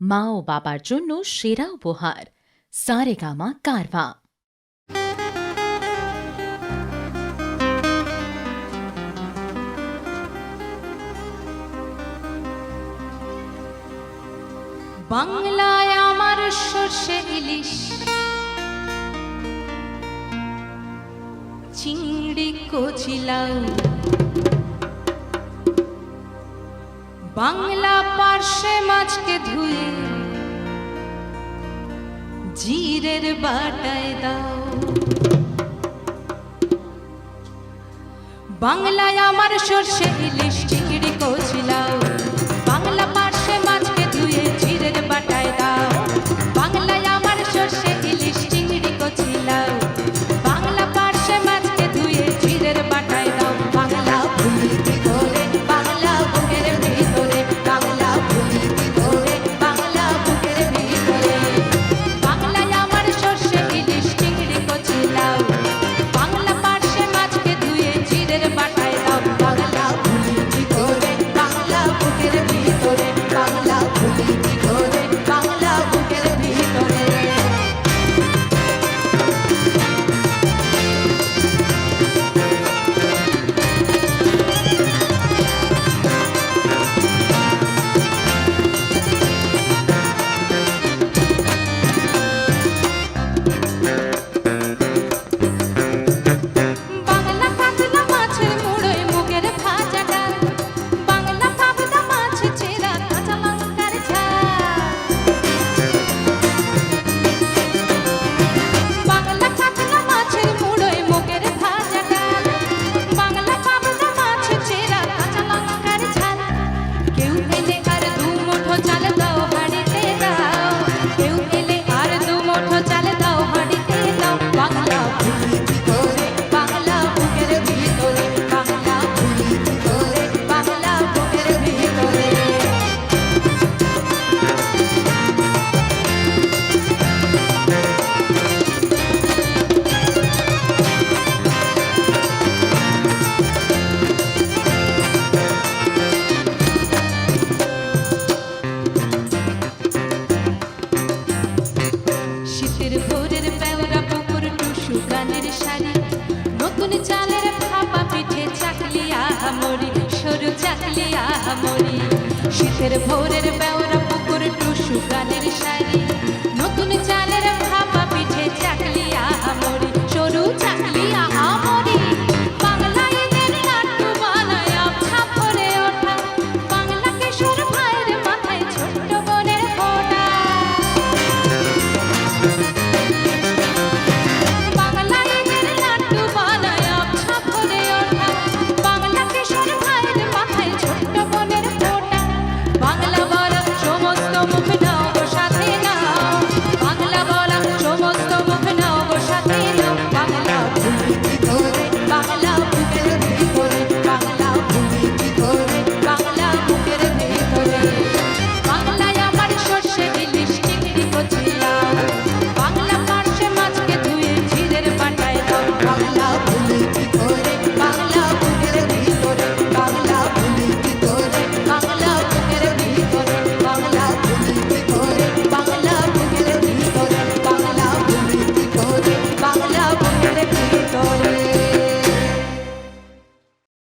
মা ও বাবার জন্য সেরা উপহার সারেগামা কারভা। বাংলায় আমার সর্ষে ইলিশ, চিংড়ি কচিলাও, বাংলা পার্শে মাছকে ধুয়ে জিরের বাটায় দাও। বাংলায় আমার সর্ষে ইলিশ, চিংড়ি কচিলাও, বাংলা পার্শে মাছকে ধুয়ে জিরের বাটায় দাও। বাংলায় আমার সর্ষে ইলিশ, চিংড়ি কচিলাও, বাংলা পার্শে মাছকে ধুয়ে জিরের বাটায় দাও। বাংলা ভুলি কি করে, বাংলা বুকের ভিতরে, বাংলা ভুলি কি করে, বাংলা বুকের ভিতরে। বাংলায় আমার সর্ষে ইলিশ, চিংড়ি কচিলাও, বাংলা পার্শে মাছকে ধুয়ে জিরের বাটায় দাও। বাংলা ভুলি কি করে, বাংলা বুকের ভিতরে, বাংলা ভুলি কি করে, বাংলা বুকের ভিতরে। বাংলা কাতলা মাছের মুড়োয় মুগের ভাজা ডাল, বাংলা পাবদা মাছ চেরা কাঁচা লঙ্কার ঝাল। বাংলা কাতলা মাছের মুড়োয় মুগের ভাজা ডাল, বাংলা পাবদা মাছ চেরা কাঁচা লঙ্কার ঝাল। কেউ এলে আর দু মুঠো চাল দাও হাঁড়িতে দাও, কেউ এলে আর দু মুঠো চাল দাও হাঁড়িতে দাও। বাংলা ভুলি কি করে, বাংলা বুকের ভিতরে, বাংলা ভুলি কি করে, বাংলা বুকের ভিতরে। শীতের ভোরের বেওরা পুকুর টুসু গানের শাড়ি, নতুন চালের ভাপা পিঠে চাকলি আহামরি, সরু চাকলি আহামরি। শীতের ভোরের বেওরা